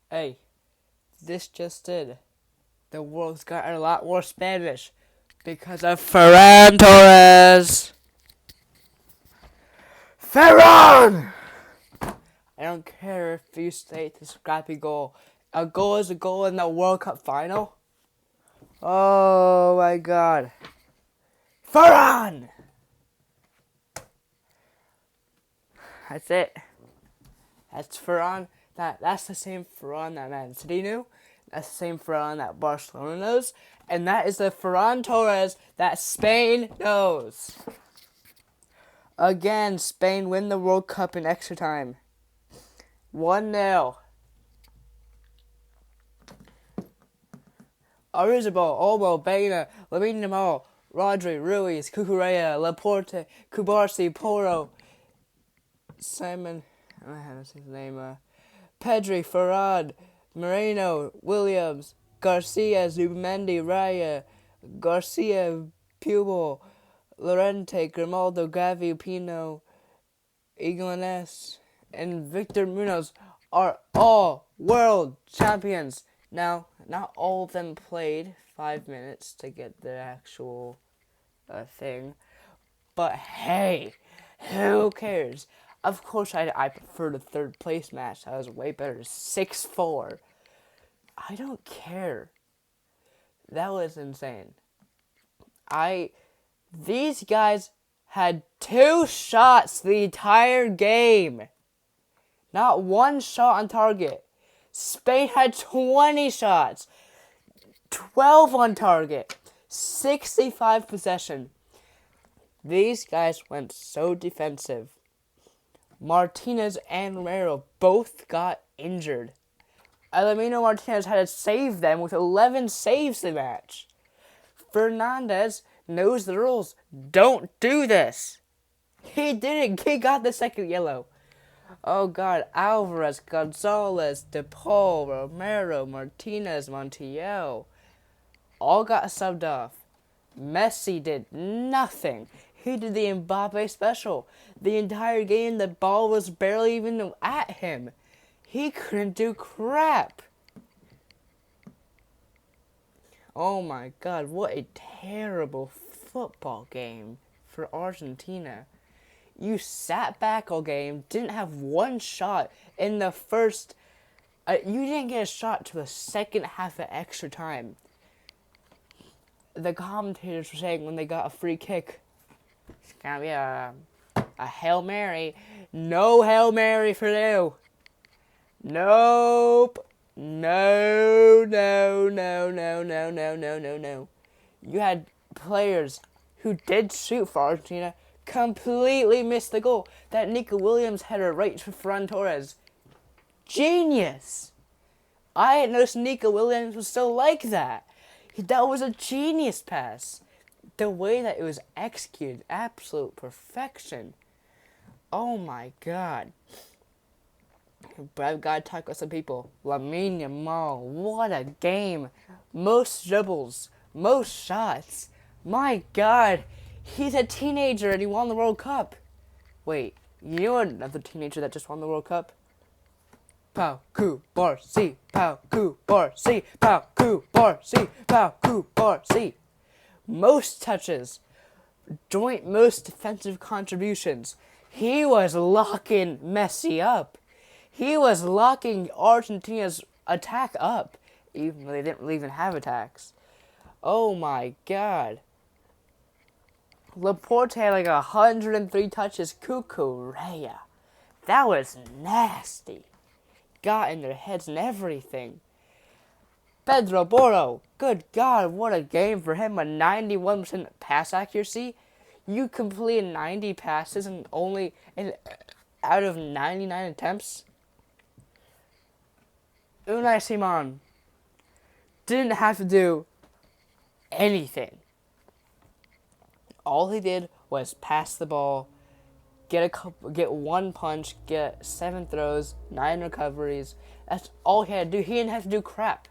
Hey, this just did. The world's gotten a lot more Spanish because of Ferran Torres. Ferran! I don't care if you say it's a scrappy goal. A goal is a goal in the World Cup final. Oh my god. Ferran! That's it. That's Ferran. That's the same Ferran that Man City knew. That's the same Ferran that Barcelona knows. And that is the Ferran Torres that Spain knows. Again, Spain win the World Cup in extra time. 1-0. Arizabal, Olmo, Baena, Lamine Yamal, Rodri, Ruiz, Cucurella, Laporte, Kubarsi, Porro, Simon, I don't know how to say his name, Pedri, Farad, Moreno, Williams, Garcia, Zubimendi, Raya, Garcia, Pubel, Lorente, Grimaldo, Gavi, Pino, Iglesias, and Victor Munoz are all world champions. Now, not all of them played 5 minutes to get their actual thing, but hey, who cares? Of course, I prefer the third place match. That was way better. 6-4. I don't care. That was insane. These guys had 2 shots the entire game. Not 1 shot on target. Spain had 20 shots. 12 on target. 65 possession. These guys went so defensive. Martinez and Romero both got injured. Elimino Martinez had to save them with 11 saves the match. Fernandez knows the rules. Don't do this. He didn't. He got the second yellow. Oh God, Alvarez, Gonzalez, DePaul, Romero, Martinez, Montiel all got subbed off. Messi did nothing. He did the Mbappe special. The entire game, the ball was barely even at him. He couldn't do crap. Oh my God, what a terrible football game for Argentina. You sat back all game, didn't have 1 shot in the first... you didn't get a shot to the second half of extra time. The commentators were saying when they got a free kick, it's gonna be a Hail Mary. No Hail Mary for you. Nope. No. You had players who did shoot for Argentina completely missed the goal. That Nico Williams header right to Ferran Torres. Genius. I didn't notice Nico Williams was still like that. That was a genius pass. The way that it was executed, absolute perfection. Oh my God. But I've got to talk with some people. Lamine Yamal, what a game. Most dribbles, most shots. My God, he's a teenager and he won the World Cup. Wait, you know another teenager that just won the World Cup? Pau Cubarsí, Pau Cubarsí, Pau Cubarsí, Pau Cubarsí. Most touches, joint most defensive contributions. He was locking Messi up. He was locking Argentina's attack up, even though they didn't really even have attacks. Oh my God. Laporte had like 103 touches. Cucurella. That was nasty. Got in their heads and everything. Pedro Porro. Good God, what a game for him. A 91% pass accuracy. You completed 90 passes and only out of 99 attempts. Unai Simon didn't have to do anything. All he did was pass the ball, get 1 punch, get 7 throws, 9 recoveries. That's all he had to do. He didn't have to do crap,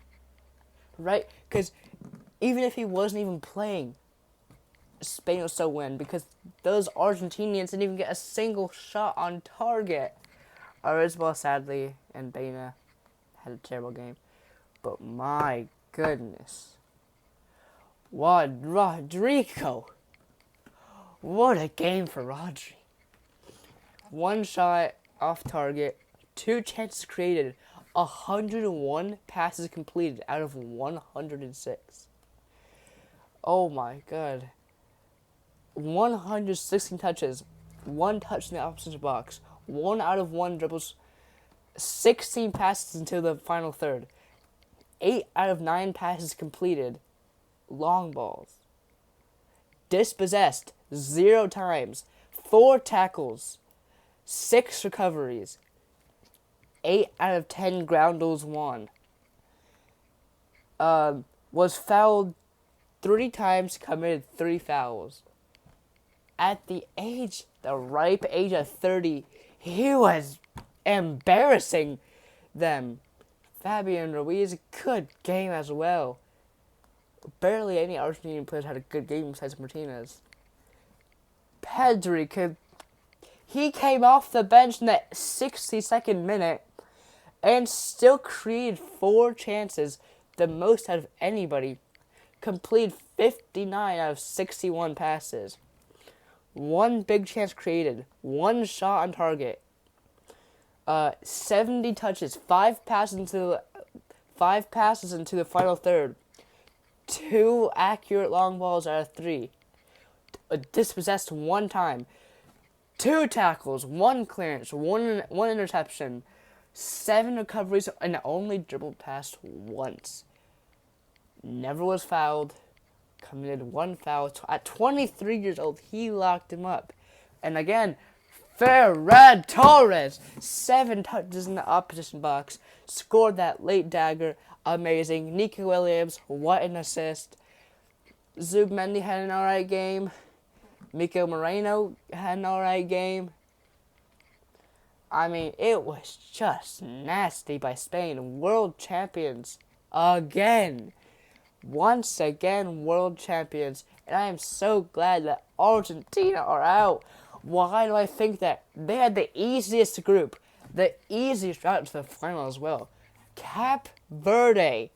right? Because even if he wasn't even playing, Spain will still win because those Argentinians didn't even get a single shot on target. Arizbal, sadly, and Baena had a terrible game. But my goodness. Rodrigo. What a game for Rodri. One shot off target, 2 chances created, 101 passes completed out of 106. Oh my god. 116 touches, 1 touch in the opposition box, 1 out of 1 dribbles, 16 passes into the final third, 8 out of 9 passes completed, long balls. Dispossessed 0 times, 4 tackles, 6 recoveries, 8 out of 10 ground duels won. Was fouled 3 times, committed 3 fouls. At the ripe age of 30, he was embarrassing them. Fabian Ruiz, good game as well. Barely any Argentinian players had a good game besides Martinez. Pedri, he came off the bench in the 62nd minute and still created 4 chances, the most out of anybody. Completed 59 out of 61 passes. 1 big chance created, 1 shot on target, 70 touches, 5 passes into the final third, 2 accurate long balls out of 3, dispossessed 1 time, 2 tackles, 1 clearance, 1 interception, 7 recoveries, and only dribbled past once. Never was fouled. Committed 1 foul. At 23 years old, he locked him up. And again, Ferran Torres, 7 touches in the opposition box, scored that late dagger. Amazing. Nico Williams, what an assist. Zubmendi had an alright game. Mikel Moreno had an alright game. I mean, it was just nasty by Spain. World champions again. Once again, world champions. And I am so glad that Argentina are out. Why do I think that? They had the easiest group. The easiest route to the final as well. Cape Verde.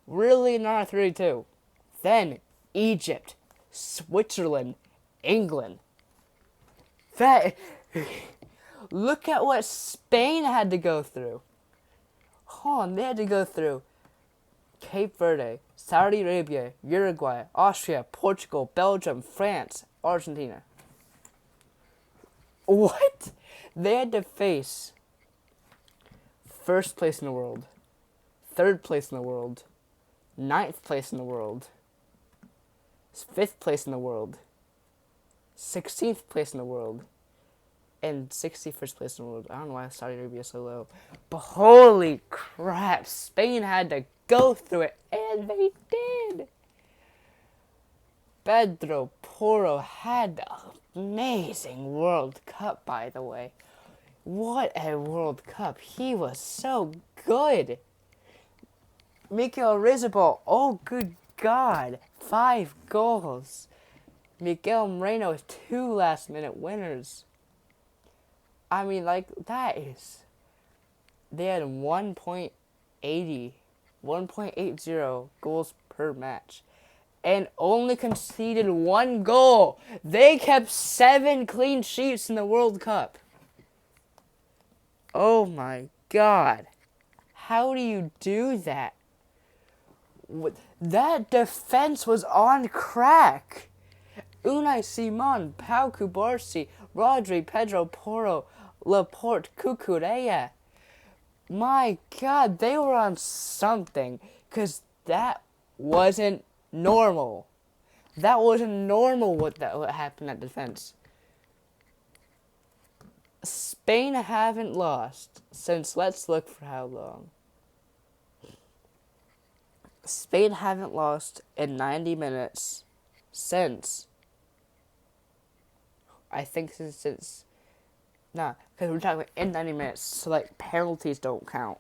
Really not 32. Then Egypt. Switzerland. England. Look at what Spain had to go through. They had to go through Cape Verde, Saudi Arabia, Uruguay, Austria, Portugal, Belgium, France, Argentina. What? They had to face 1st place in the world, 3rd place in the world, 9th place in the world, 5th place in the world, 16th place in the world, and 61st place in the world. I don't know why Saudi Arabia is so low. But holy crap, Spain had to go through it, and they did. Pedro Porro had the amazing World Cup, by the way. What a World Cup. He was so good. Mikel Oyarzabal, oh good God, 5 goals. Miguel Moreno with 2 last-minute winners. I mean, like, that is... They had 1.80 goals per match. And only conceded 1 goal. They kept 7 clean sheets in the World Cup. Oh my God. How do you do that? That defense was on crack. Unai Simon, Pau Cubarsí, Rodri, Pedro Porro, Laporte, Cucurella. My God, they were on something. Because that wasn't normal. That wasn't normal what happened at defense. Spain haven't lost since, let's look for how long. Spain haven't lost in 90 minutes since, I think because we're talking about in 90 minutes, so like penalties don't count.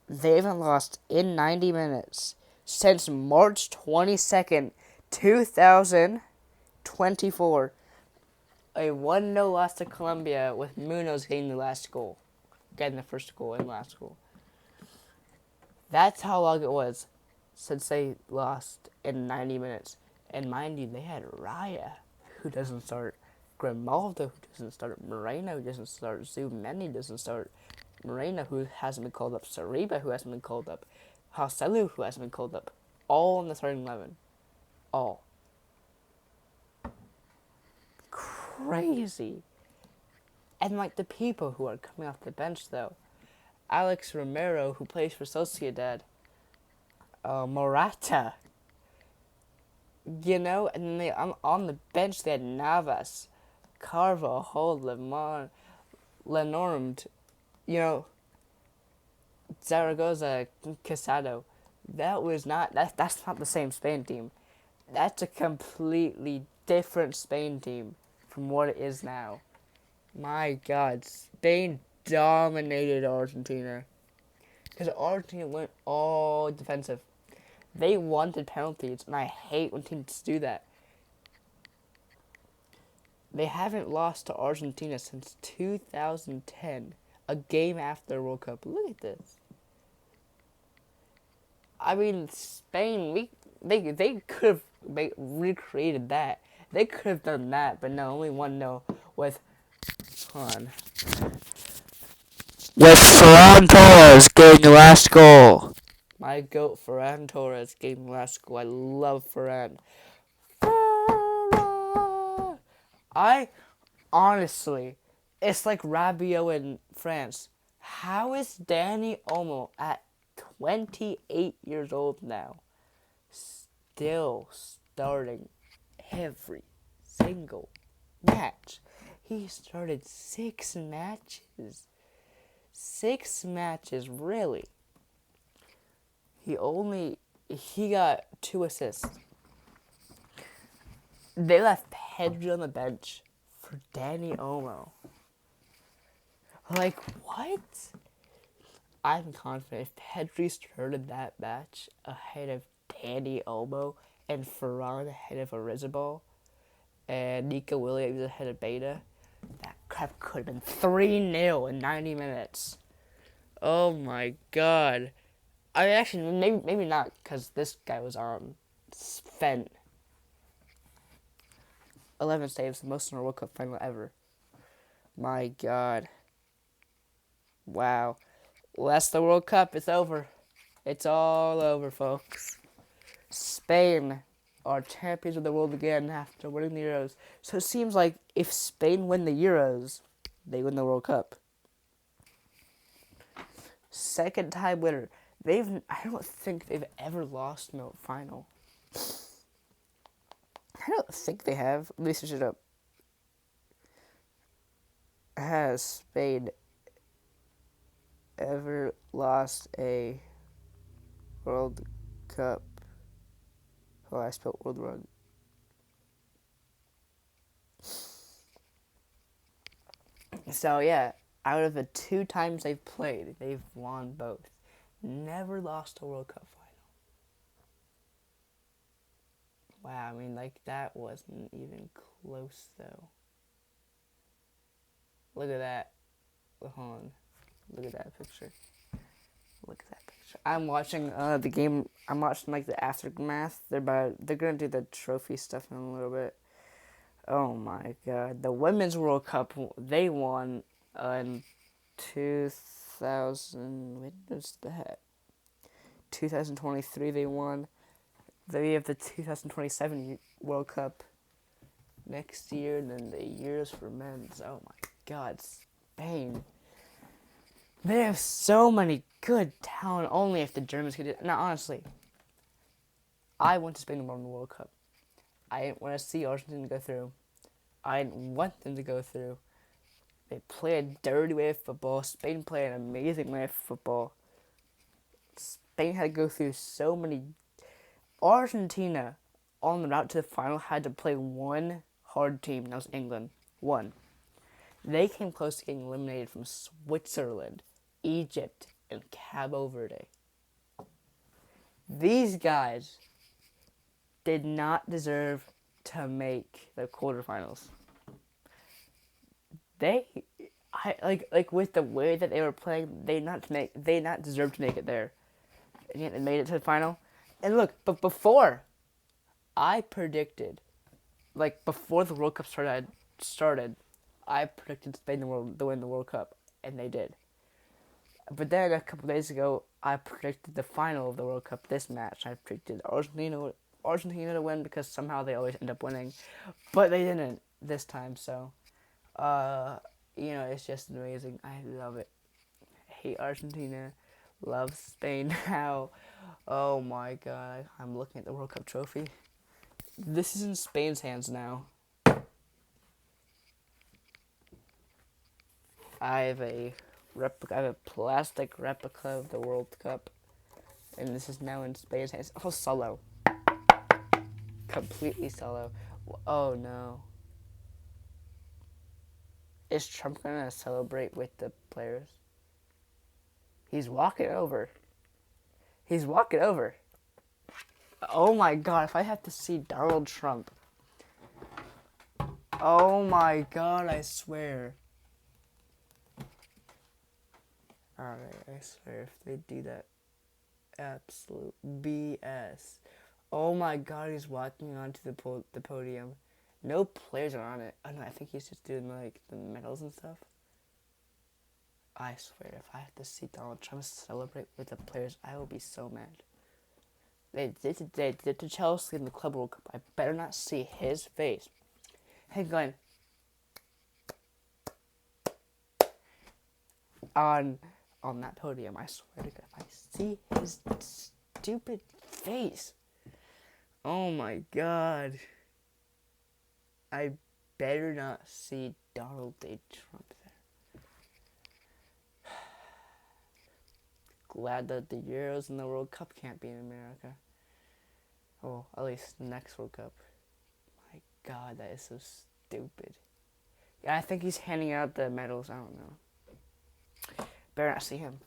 They haven't lost in 90 minutes since March 22nd, 2024. A 1-0 loss to Colombia with Munoz getting the first goal and last goal. That's how long it was since they lost in 90 minutes. And mind you, they had Raya, who doesn't start, Grimaldo, who doesn't start, Moreno, who doesn't start, Zumeni doesn't start, Moreno, who hasn't been called up, Sariba, who hasn't been called up, Haselu, who hasn't been called up. All in the starting 11. All. Crazy. And like the people who are coming off the bench though. Alex Romero, who plays for Sociedad. Morata. You know, and then on the bench they had Navas, Carvajal, Lemar, Lenormand, you know, Zaragoza, Casado. That's not the same Spain team. That's a completely different Spain team from what it is now. My God, Spain dominated Argentina. Because Argentina went all defensive. They wanted penalties, and I hate when teams do that. They haven't lost to Argentina since 2010, a game after the World Cup. Look at this. I mean, Spain, they could have recreated that. They could have done that, but no, only 1-0 with, hold on, with Ferran Torres getting the last goal. My goat, Ferran Torres, getting the last goal. I love Ferran. I, honestly, it's like Rabiot in France. How is Dani Olmo at 28 years old now still starting every single match? He started 6 matches. 6 matches, really. He got 2 assists. They left Pedri on the bench for Dani Olmo. Like, what? I'm confident if Pedri started that match ahead of Dani Olmo and Ferran ahead of Arizabal and Nico Williams ahead of Beta, that crap could have been 3-0 in 90 minutes. Oh my God. I mean, actually, maybe not, because this guy was on Sven. 11 saves, the most in a World Cup final ever. My God. Wow. Well, that's the World Cup. It's over. It's all over, folks. Spain are champions of the world again after winning the Euros. So it seems like if Spain win the Euros, they win the World Cup. Second time winner. I don't think they've ever lost in a final. I don't think they have. Let me switch it up. Has Spain ever lost a World Cup? Oh, I spelled world wrong. So yeah, out of the 2 times they've played, they've won both. Never lost a World Cup final. Wow, I mean, like, that wasn't even close, though. Look at that. Hold on. Look at that picture. Look at that picture. I'm watching the game. I'm watching, like, the aftermath. They're gonna do the trophy stuff in a little bit. Oh my God. The Women's World Cup, they won in 2000. When was that? 2023 they won. They have the 2027 World Cup next year, and then the years for men's. Oh my God, Spain. They have so many good talent. Only if the Germans could do it. Now, honestly, I want to Spain to win the World Cup. I didn't want to see Argentina go through. I didn't want them to go through. They play a dirty way of football. Spain play an amazing way of football. Spain had to go through so many. Argentina, on the route to the final, had to play one hard team. That was England. One. They came close to getting eliminated from Switzerland, Egypt, and Cabo Verde. These guys did not deserve to make the quarterfinals. With the way that they were playing, they not deserve to make it there. and yet it made it to the final. And look, but before I predicted, like before the World Cup started, I predicted Spain to win the World Cup, and they did. But then a couple days ago, I predicted the final of the World Cup. This match, I predicted Argentina to win because somehow they always end up winning, but they didn't this time. So, it's just amazing. I love it. I hate Argentina. Love Spain now. Oh my god, I'm looking at the World Cup trophy. This is in Spain's hands now. I have a plastic replica of the World Cup, and this is now in Spain's hands. Oh, solo. Completely solo. Oh no. Is Trump gonna celebrate with the players? He's walking over. He's walking over. Oh my god, if I have to see Donald Trump. Oh my god, I swear. Alright, I swear, if they do that, absolute BS. Oh my god, he's walking onto the podium. No players are on it. Oh no, I think he's just doing like the medals and stuff. I swear, if I have to see Donald Trump celebrate with the players, I will be so mad. They did to Chelsea in the Club World Cup. I better not see his face. Hey, going on that podium. I swear to God, if I see his stupid face, oh my God, I better not see Donald J. Trump there. Glad that the Euros and the World Cup can't be in America. Oh, at least the next World Cup. My God, that is so stupid. Yeah, I think he's handing out the medals. I don't know. Better not see him.